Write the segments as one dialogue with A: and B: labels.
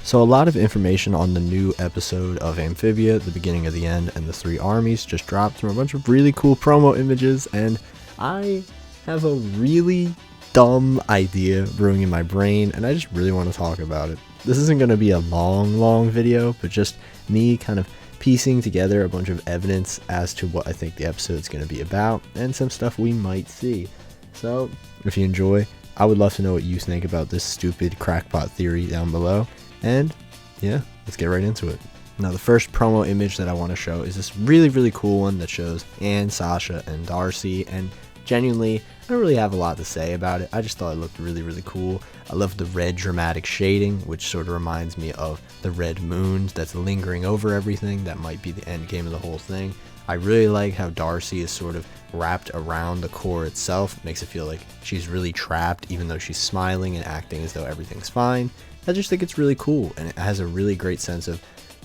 A: So a lot of information on the new episode of Amphibia, the beginning of the end, and the three armies just dropped from a bunch of really cool promo images, and I have a really dumb idea brewing in my brain, and I just really want to talk about it. This isn't going to be a long video, but just me kind of piecing together a bunch of evidence as to what I think the episode's going to be about, and some stuff we might see. So, if you enjoy, I would love to know what you think about this stupid crackpot theory down below. And yeah, let's get right into it. Now, the first promo image that I want to show is this really cool one that shows Anne, Sasha, and Darcy, and genuinely, I don't really have a lot to say about it. I just thought it looked really cool. I love the red dramatic shading, which sort of reminds me of the red moon that's lingering over everything. That might be the end game of the whole thing. I really like how Darcy is sort of wrapped around the core itself. It makes it feel like she's really trapped, even though she's smiling and acting as though everything's fine. I just think it's really cool, and it has a really great sense of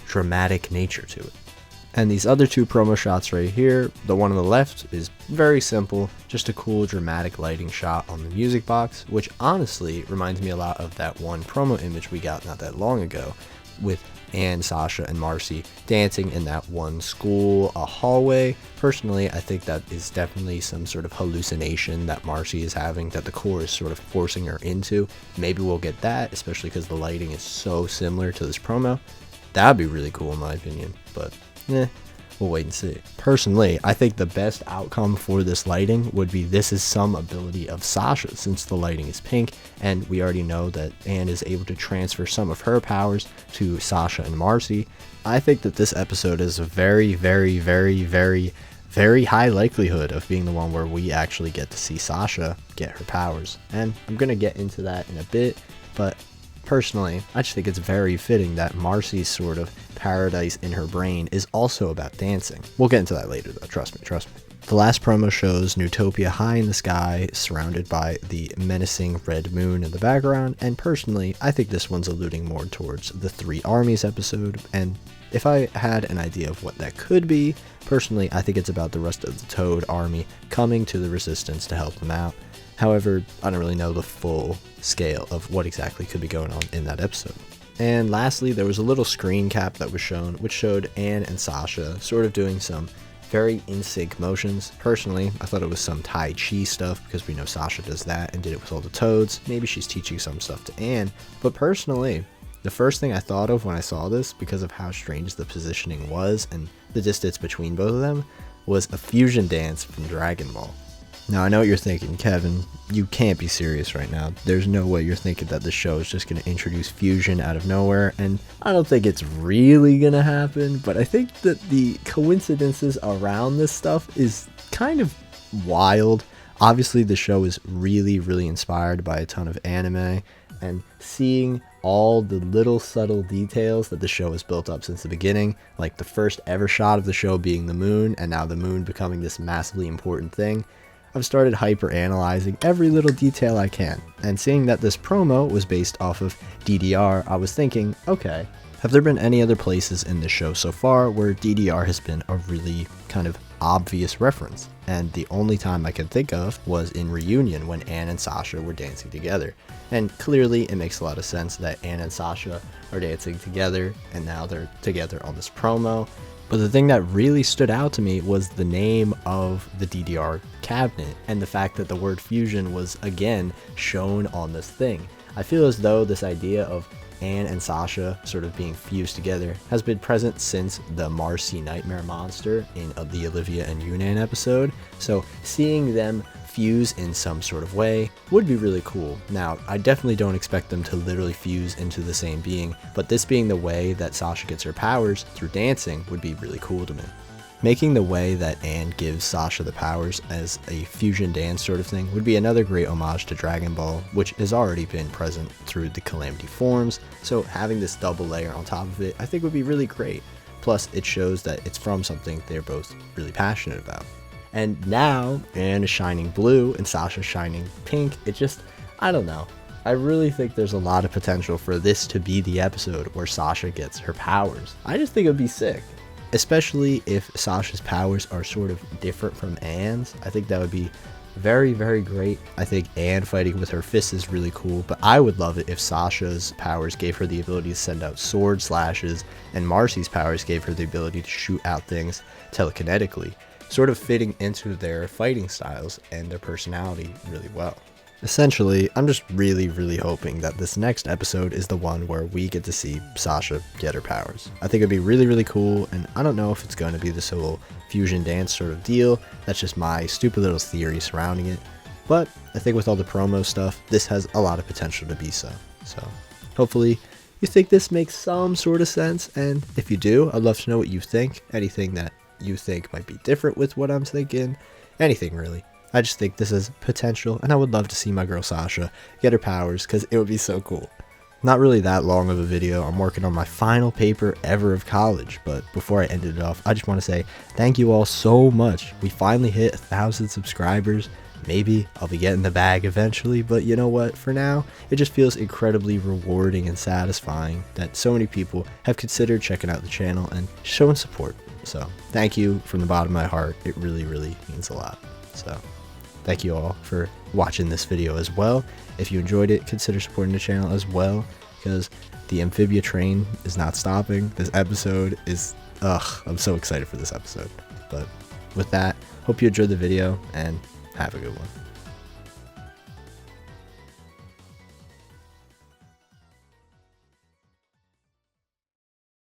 A: dramatic nature to it. And these other two promo shots right here, the one on the left is very simple, just a cool dramatic lighting shot on the music box, which honestly reminds me a lot of that one promo image we got not that long ago with Anne, Sasha, and Marcy dancing in that one school, a hallway. Personally, I think that is definitely some sort of hallucination that Marcy is having, that the core is sort of forcing her into. Maybe we'll get that, especially because the lighting is so similar to this promo. That'd be really cool in my opinion, but we'll wait and see. Personally, I think the best outcome for this lighting would be this is some ability of Sasha, since the lighting is pink, and we already know that Anne is able to transfer some of her powers to Sasha and Marcy. I think that this episode is a very high likelihood of being the one where we actually get to see Sasha get her powers, and I'm gonna get into that in a bit, but personally, I just think it's very fitting that Marcy's sort of paradise in her brain is also about dancing. We'll get into that later though, trust me. The last promo shows Newtopia high in the sky, surrounded by the menacing red moon in the background, and personally, I think this one's alluding more towards the Three Armies episode, and if I had an idea of what that could be, personally, I think it's about the rest of the Toad army coming to the Resistance to help them out. However, I don't really know the full scale of what exactly could be going on in that episode. And lastly, there was a little screen cap that was shown, which showed Anne and Sasha sort of doing some very in sync motions. Personally, I thought it was some Tai Chi stuff, because we know Sasha does that and did it with all the Toads. Maybe she's teaching some stuff to Anne, but personally, the first thing I thought of when I saw this, because of how strange the positioning was and the distance between both of them, was a fusion dance from Dragon Ball. Now, I know what you're thinking, Kevin, you can't be serious right now. There's no way you're thinking that this show is just going to introduce fusion out of nowhere, and I don't think it's really going to happen, but I think that the coincidences around this stuff is kind of wild. Obviously, the show is really inspired by a ton of anime, and seeing all the little subtle details that the show has built up since the beginning, like the first ever shot of the show being the moon, and now the moon becoming this massively important thing, I've started hyper-analyzing every little detail I can, and seeing that this promo was based off of DDR, I was thinking, okay, have there been any other places in this show so far where DDR has been a really kind of obvious reference? And the only time I could think of was in Reunion, when Anne and Sasha were dancing together. And clearly it makes a lot of sense that Anne and Sasha are dancing together, and now they're together on this promo. But the thing that really stood out to me was the name of the DDR cabinet, and the fact that the word fusion was again shown on this thing. I feel as though this idea of Anne and Sasha sort of being fused together has been present since the Marcy Nightmare Monster in the Olivia and Yunnan episode, so seeing them fuse in some sort of way would be really cool. Now, I definitely don't expect them to literally fuse into the same being, but this being the way that Sasha gets her powers through dancing would be really cool to me. Making the way that Anne gives Sasha the powers as a fusion dance sort of thing would be another great homage to Dragon Ball, which has already been present through the Calamity forms, so having this double layer on top of it I think would be really great. Plus, it shows that it's from something they're both really passionate about. And now, Anne is shining blue and Sasha's shining pink. It just, I don't know. I really think there's a lot of potential for this to be the episode where Sasha gets her powers. I just think it would be sick. Especially if Sasha's powers are sort of different from Anne's. I think that would be very, very great. I think Anne fighting with her fists is really cool, but I would love it if Sasha's powers gave her the ability to send out sword slashes, and Marcy's powers gave her the ability to shoot out things telekinetically, sort of fitting into their fighting styles and their personality really well. Essentially, I'm just really hoping that this next episode is the one where we get to see Sasha get her powers. I think it'd be really cool, and I don't know if it's going to be this whole fusion dance sort of deal. That's just my stupid little theory surrounding it. But I think with all the promo stuff, this has a lot of potential to be so. So hopefully you think this makes some sort of sense, and if you do, I'd love to know what you think. Anything that you think might be different with what I'm thinking, anything really. I just think this has potential, and I would love to see my girl Sasha get her powers, because it would be so cool. Not really that long of a video. I'm working on my final paper ever of college, but before I ended it off, I just want to say thank you all so much. We finally hit 1,000 subscribers. Maybe I'll be getting the bag eventually, but you know what? For now, it just feels incredibly rewarding and satisfying that so many people have considered checking out the channel and showing support. So thank you from the bottom of my heart. It really means a lot. So thank you all for watching this video as well. If you enjoyed it, consider supporting the channel as well, because the Amphibia train is not stopping. This episode is, I'm so excited for this episode. But with that, hope you enjoyed the video, and have a good one.